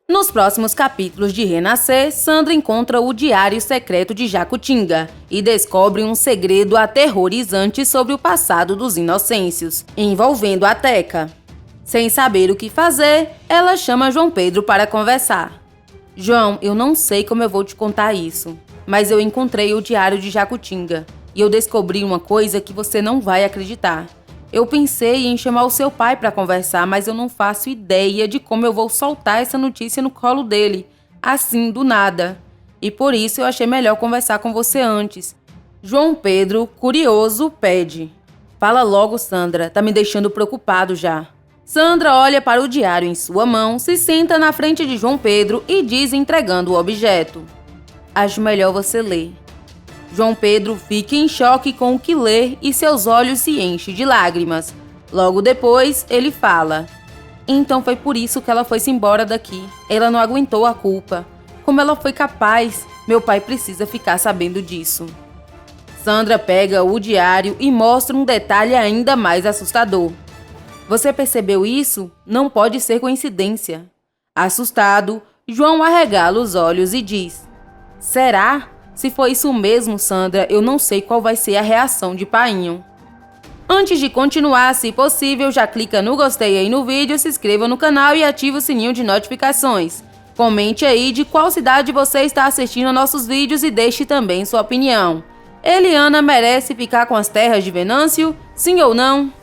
Nos próximos capítulos de Renascer, Sandra encontra o diário secreto de Jacutinga e descobre um segredo aterrorizante sobre o passado dos Inocêncios, envolvendo a Teca. Sem saber o que fazer, ela chama João Pedro para conversar. João, eu não sei como eu vou te contar isso, mas eu encontrei o diário de Jacutinga e eu descobri uma coisa que você não vai acreditar. Eu pensei em chamar o seu pai para conversar, mas eu não faço ideia de como eu vou soltar essa notícia no colo dele, assim, do nada. E por isso eu achei melhor conversar com você antes. João Pedro, curioso, pede. Fala logo, Sandra, tá me deixando preocupado já. Sandra olha para o diário em sua mão, se senta na frente de João Pedro e diz entregando o objeto. Acho melhor você ler. João Pedro fica em choque com o que lê e seus olhos se enchem de lágrimas. Logo depois, ele fala. Então foi por isso que ela foi-se embora daqui. Ela não aguentou a culpa. Como ela foi capaz? Meu pai precisa ficar sabendo disso. Sandra pega o diário e mostra um detalhe ainda mais assustador. Você percebeu isso? Não pode ser coincidência. Assustado, João arregala os olhos e diz. Será? Se for isso mesmo, Sandra, eu não sei qual vai ser a reação de Painho. Antes de continuar, se possível, já clica no gostei aí no vídeo, se inscreva no canal e ative o sininho de notificações. Comente aí de qual cidade você está assistindo a nossos vídeos e deixe também sua opinião. Eliana merece ficar com as terras de Venâncio? Sim ou não?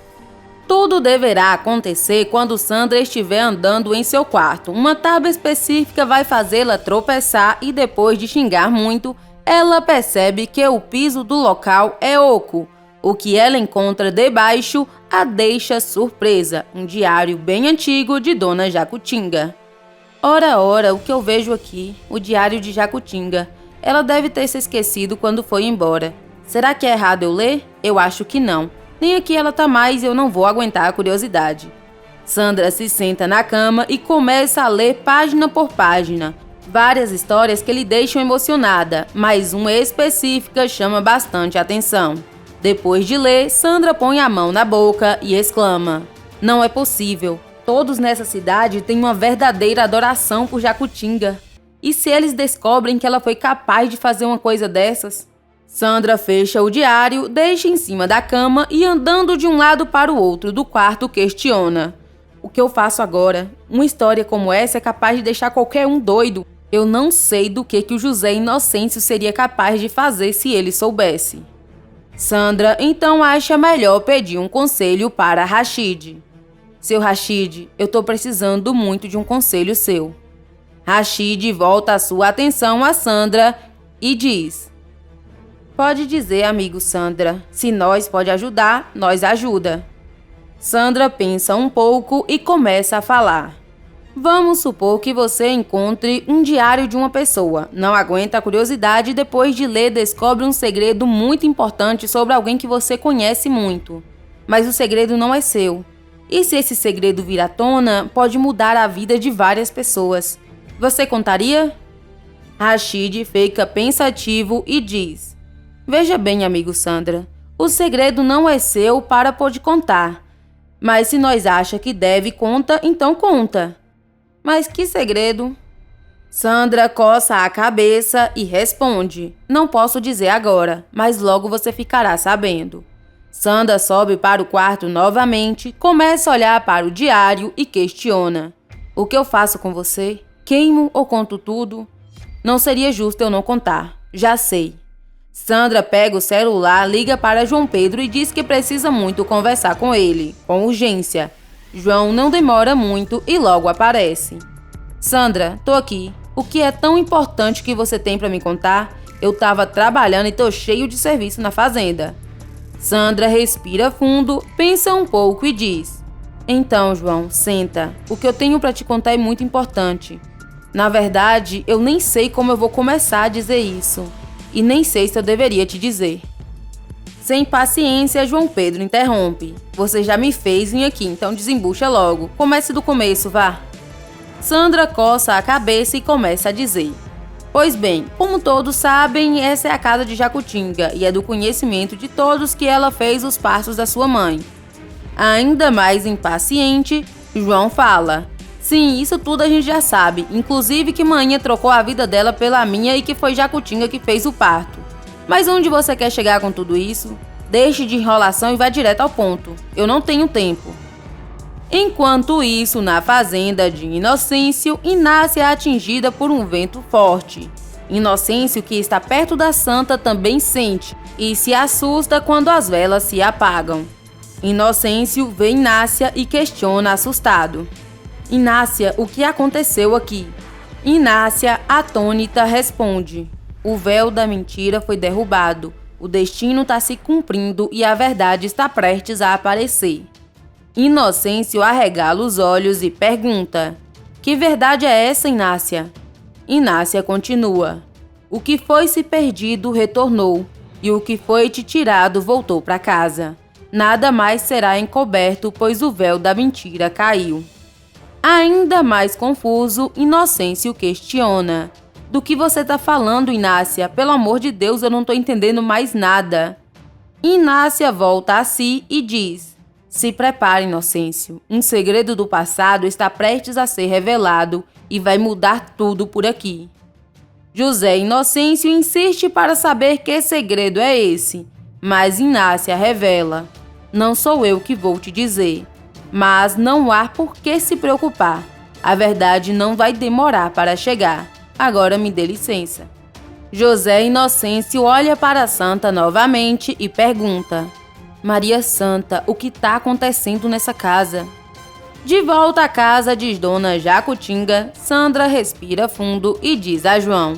Tudo deverá acontecer quando Sandra estiver andando em seu quarto. Uma tábua específica vai fazê-la tropeçar e depois de xingar muito, ela percebe que o piso do local é oco. O que ela encontra debaixo a deixa surpresa, um diário bem antigo de Dona Jacutinga. Ora, o que eu vejo aqui? O diário de Jacutinga. Ela deve ter se esquecido quando foi embora. Será que é errado eu ler? Eu acho que não. Nem aqui ela tá mais e eu não vou aguentar a curiosidade. Sandra se senta na cama e começa a ler página por página. Várias histórias que lhe deixam emocionada, mas uma específica chama bastante atenção. Depois de ler, Sandra põe a mão na boca e exclama. Não é possível. Todos nessa cidade têm uma verdadeira adoração por Jacutinga. E se eles descobrem que ela foi capaz de fazer uma coisa dessas? Sandra fecha o diário, deixa em cima da cama e andando de um lado para o outro do quarto questiona. O que eu faço agora? Uma história como essa é capaz de deixar qualquer um doido. Eu não sei do que o José Inocêncio seria capaz de fazer se ele soubesse. Sandra então acha melhor pedir um conselho para Rashid. Seu Rashid, eu tô precisando muito de um conselho seu. Rashid volta a sua atenção a Sandra e diz. Pode dizer, amigo Sandra. Se nós pode ajudar, nós ajuda. Sandra pensa um pouco e começa a falar. Vamos supor que você encontre um diário de uma pessoa. Não aguenta a curiosidade e depois de ler descobre um segredo muito importante sobre alguém que você conhece muito. Mas o segredo não é seu. E se esse segredo vir à tona, pode mudar a vida de várias pessoas. Você contaria? Rashid fica pensativo e diz. Veja bem, amigo Sandra. O segredo não é seu para pode contar. Mas se nós acha que deve conta, então conta. Mas que segredo? Sandra coça a cabeça e responde. Não posso dizer agora, mas logo você ficará sabendo. Sandra sobe para o quarto novamente, começa a olhar para o diário e questiona. O que eu faço com você? Queimo ou conto tudo? Não seria justo eu não contar. Já sei. Sandra pega o celular, liga para João Pedro e diz que precisa muito conversar com ele, com urgência. João não demora muito e logo aparece. Sandra, tô aqui. O que é tão importante que você tem para me contar? Eu tava trabalhando e tô cheio de serviço na fazenda. Sandra respira fundo, pensa um pouco e diz. Então, João, senta. O que eu tenho para te contar é muito importante. Na verdade, eu nem sei como eu vou começar a dizer isso. E nem sei se eu deveria te dizer. Sem paciência, João Pedro interrompe. Você já me fez vir aqui, então desembucha logo. Comece do começo, vá. Sandra coça a cabeça e começa a dizer. Pois bem, como todos sabem, essa é a casa de Jacutinga e é do conhecimento de todos que ela fez os partos da sua mãe. Ainda mais impaciente, João fala. Sim, isso tudo a gente já sabe, inclusive que manhã trocou a vida dela pela minha e que foi Jacutinga que fez o parto. Mas onde você quer chegar com tudo isso? Deixe de enrolação e vá direto ao ponto. Eu não tenho tempo. Enquanto isso, na fazenda de Inocêncio, Inácia é atingida por um vento forte. Inocêncio, que está perto da santa, também sente e se assusta quando as velas se apagam. Inocêncio vê Inácia e questiona assustado. Inácia, o que aconteceu aqui? Inácia, atônita, responde: o véu da mentira foi derrubado, o destino está se cumprindo e a verdade está prestes a aparecer. Inocêncio arregala os olhos e pergunta: que verdade é essa, Inácia? Inácia continua: o que foi se perdido retornou, e o que foi te tirado voltou para casa. Nada mais será encoberto, pois o véu da mentira caiu. Ainda mais confuso, Inocêncio questiona: do que você tá falando, Inácia? Pelo amor de Deus, eu não tô entendendo mais nada. Inácia volta a si e diz: se prepare, Inocêncio. Um segredo do passado está prestes a ser revelado e vai mudar tudo por aqui. José Inocêncio insiste para saber que segredo é esse, mas Inácia revela: não sou eu que vou te dizer. Mas não há por que se preocupar. A verdade não vai demorar para chegar. Agora me dê licença. José Inocêncio olha para a santa novamente e pergunta: Maria Santa, o que está acontecendo nessa casa? De volta à casa de Dona Jacutinga, Sandra respira fundo e diz a João: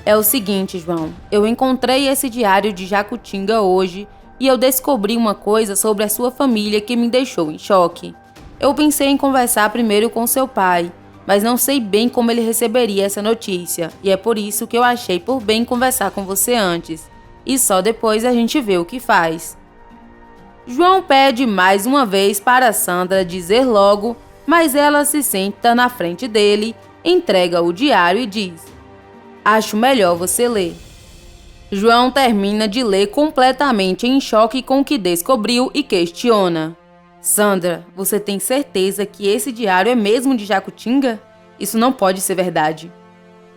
é o seguinte, João, eu encontrei esse diário de Jacutinga hoje e eu descobri uma coisa sobre a sua família que me deixou em choque. Eu pensei em conversar primeiro com seu pai, mas não sei bem como ele receberia essa notícia, e é por isso que eu achei por bem conversar com você antes, e só depois a gente vê o que faz. João pede mais uma vez para Sandra dizer logo, mas ela se senta na frente dele, entrega o diário e diz: acho melhor você ler. João termina de ler completamente em choque com o que descobriu e questiona: Sandra, você tem certeza que esse diário é mesmo de Jacutinga? Isso não pode ser verdade.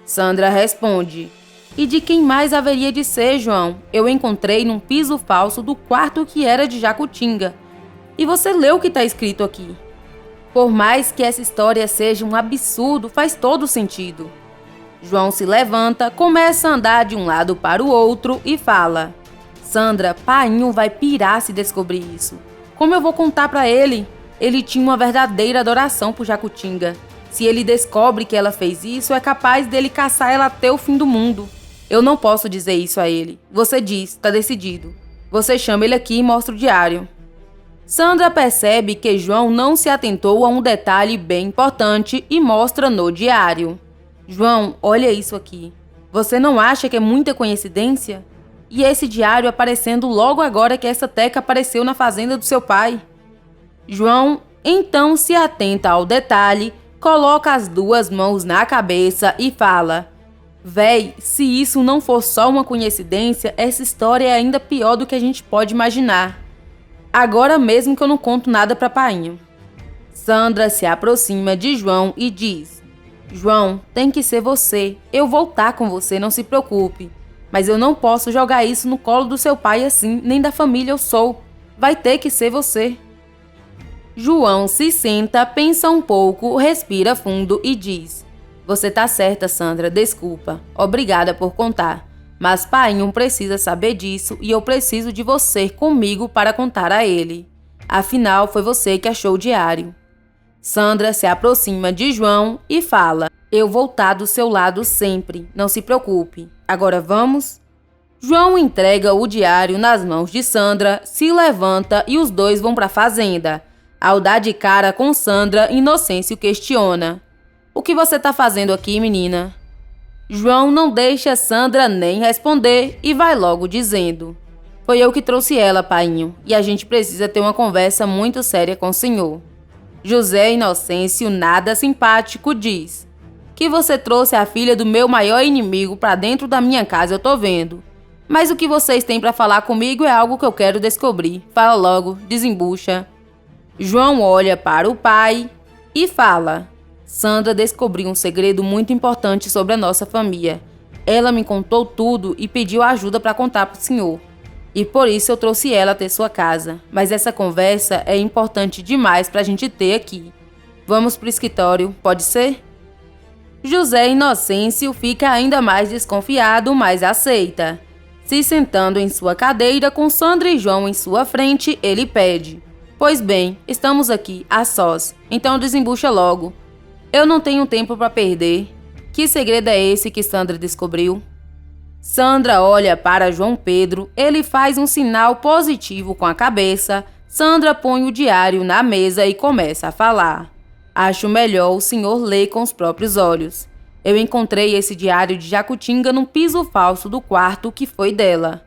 Sandra responde: e de quem mais haveria de ser, João? Eu encontrei num piso falso do quarto que era de Jacutinga. E você leu o que está escrito aqui. Por mais que essa história seja um absurdo, faz todo sentido. João se levanta, começa a andar de um lado para o outro e fala: Sandra, painho vai pirar se descobrir isso. Como eu vou contar para ele? Ele tinha uma verdadeira adoração por Jacutinga. Se ele descobre que ela fez isso, é capaz dele caçar ela até o fim do mundo. Eu não posso dizer isso a ele. Você diz, tá decidido. Você chama ele aqui e mostra o diário. Sandra percebe que João não se atentou a um detalhe bem importante e mostra no diário. João, olha isso aqui. Você não acha que é muita coincidência? E esse diário aparecendo logo agora que essa teca apareceu na fazenda do seu pai? João então se atenta ao detalhe, coloca as duas mãos na cabeça e fala: véi, se isso não for só uma coincidência, essa história é ainda pior do que a gente pode imaginar. Agora mesmo que eu não conto nada pra painho. Sandra se aproxima de João e diz: João, tem que ser você. Eu vou estar com você, não se preocupe. Mas eu não posso jogar isso no colo do seu pai assim, nem da família eu sou. Vai ter que ser você. João se senta, pensa um pouco, respira fundo e diz: você tá certa, Sandra, desculpa. Obrigada por contar. Mas painho precisa saber disso e eu preciso de você comigo para contar a ele. Afinal, foi você que achou o diário. Sandra se aproxima de João e fala: eu vou estar do seu lado sempre, não se preocupe. Agora vamos? João entrega o diário nas mãos de Sandra, se levanta e os dois vão para a fazenda. Ao dar de cara com Sandra, Inocêncio questiona: o que você tá fazendo aqui, menina? João não deixa Sandra nem responder e vai logo dizendo: foi eu que trouxe ela, painho, e a gente precisa ter uma conversa muito séria com o senhor. José Inocêncio, nada simpático, diz: que você trouxe a filha do meu maior inimigo para dentro da minha casa, eu tô vendo. Mas o que vocês têm para falar comigo é algo que eu quero descobrir. Fala logo, desembucha. João olha para o pai e fala: Sandra descobriu um segredo muito importante sobre a nossa família. Ela me contou tudo e pediu ajuda para contar para o senhor. E por isso eu trouxe ela até sua casa. Mas essa conversa é importante demais para a gente ter aqui. Vamos para o escritório, pode ser? José Inocêncio fica ainda mais desconfiado, mas aceita. Se sentando em sua cadeira com Sandra e João em sua frente, ele pede: "Pois bem, estamos aqui, a sós, então desembucha logo. Eu não tenho tempo para perder. Que segredo é esse que Sandra descobriu?" Sandra olha para João Pedro, ele faz um sinal positivo com a cabeça. Sandra põe o diário na mesa e começa a falar. "Acho melhor o senhor ler com os próprios olhos. Eu encontrei esse diário de Jacutinga num piso falso do quarto que foi dela."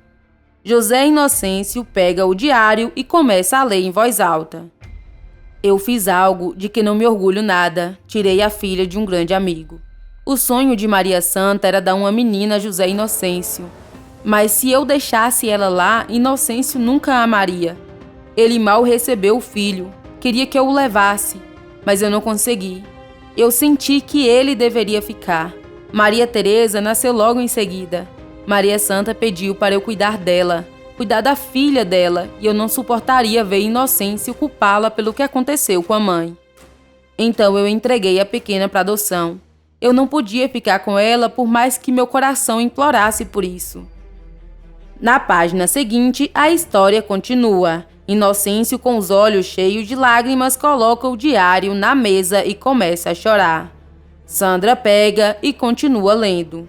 José Inocêncio pega o diário e começa a ler em voz alta. "Eu fiz algo de que não me orgulho nada. Tirei a filha de um grande amigo. O sonho de Maria Santa era dar uma menina a José Inocêncio. Mas se eu deixasse ela lá, Inocêncio nunca a amaria. Ele mal recebeu o filho. Queria que eu o levasse, mas eu não consegui. Eu senti que ele deveria ficar. Maria Teresa nasceu logo em seguida. Maria Santa pediu para eu cuidar dela, cuidar da filha dela, e eu não suportaria ver Inocêncio culpá-la pelo que aconteceu com a mãe. Então eu entreguei a pequena para adoção. Eu não podia ficar com ela por mais que meu coração implorasse por isso." Na página seguinte, a história continua. Inocêncio, com os olhos cheios de lágrimas, coloca o diário na mesa e começa a chorar. Sandra pega e continua lendo.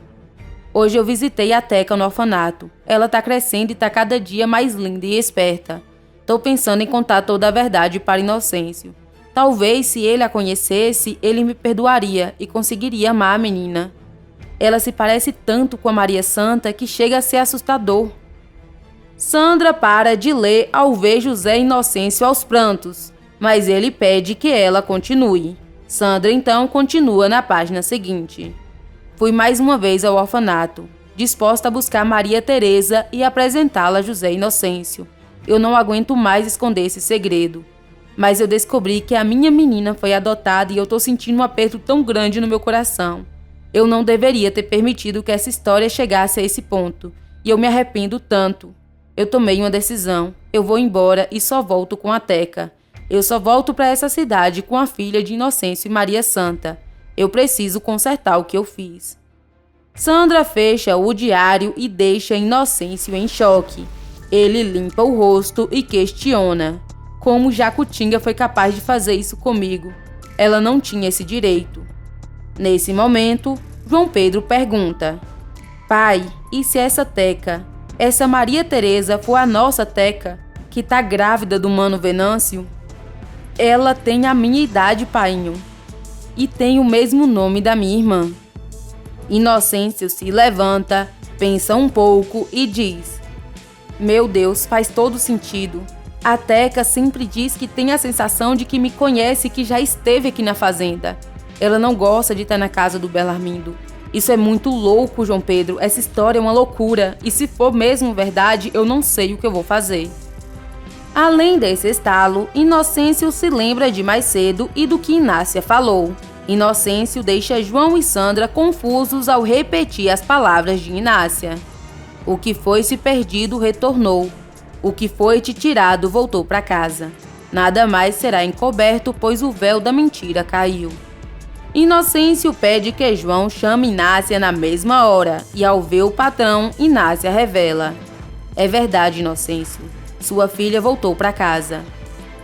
"Hoje eu visitei a Teca no orfanato. Ela tá crescendo e tá cada dia mais linda e esperta. Tô pensando em contar toda a verdade para Inocêncio. Talvez, se ele a conhecesse, ele me perdoaria e conseguiria amar a menina. Ela se parece tanto com a Maria Santa que chega a ser assustador." Sandra para de ler ao ver José Inocêncio aos prantos, mas ele pede que ela continue. Sandra então continua na página seguinte. "Fui mais uma vez ao orfanato, disposta a buscar Maria Teresa e apresentá-la a José Inocêncio. Eu não aguento mais esconder esse segredo. Mas eu descobri que a minha menina foi adotada e eu tô sentindo um aperto tão grande no meu coração. Eu não deveria ter permitido que essa história chegasse a esse ponto, e eu me arrependo tanto. Eu tomei uma decisão. Eu vou embora e só volto com a Teca. Eu só volto para essa cidade com a filha de Inocêncio e Maria Santa. Eu preciso consertar o que eu fiz." Sandra fecha o diário e deixa Inocêncio em choque. Ele limpa o rosto e questiona: "Como Jacutinga foi capaz de fazer isso comigo? Ela não tinha esse direito." Nesse momento, João Pedro pergunta: "Pai, e se essa Teca, essa Maria Teresa, for a nossa Teca, que tá grávida do Mano Venâncio?" "Ela tem a minha idade, painho, e tem o mesmo nome da minha irmã." Inocêncio se levanta, pensa um pouco e diz: "Meu Deus, faz todo sentido. A Teca sempre diz que tem a sensação de que me conhece e que já esteve aqui na fazenda. Ela não gosta de estar na casa do Belarmindo. Isso é muito louco, João Pedro. Essa história é uma loucura. E se for mesmo verdade, eu não sei o que eu vou fazer." Além desse estalo, Inocêncio se lembra de mais cedo e do que Inácia falou. Inocêncio deixa João e Sandra confusos ao repetir as palavras de Inácia. "O que foi se perdido retornou. O que foi te tirado voltou para casa. Nada mais será encoberto, pois o véu da mentira caiu." Inocêncio pede que João chame Inácia na mesma hora, e ao ver o patrão, Inácia revela: "É verdade, Inocêncio. Sua filha voltou para casa.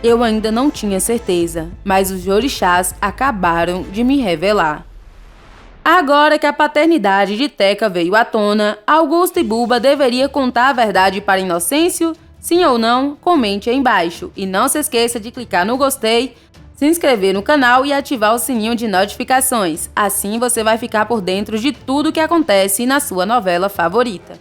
Eu ainda não tinha certeza, mas os orixás acabaram de me revelar." Agora que a paternidade de Teca veio à tona, Augusto e Buba deveria contar a verdade para Inocêncio? Sim ou não? Comente aí embaixo. E não se esqueça de clicar no gostei, se inscrever no canal e ativar o sininho de notificações. Assim você vai ficar por dentro de tudo que acontece na sua novela favorita.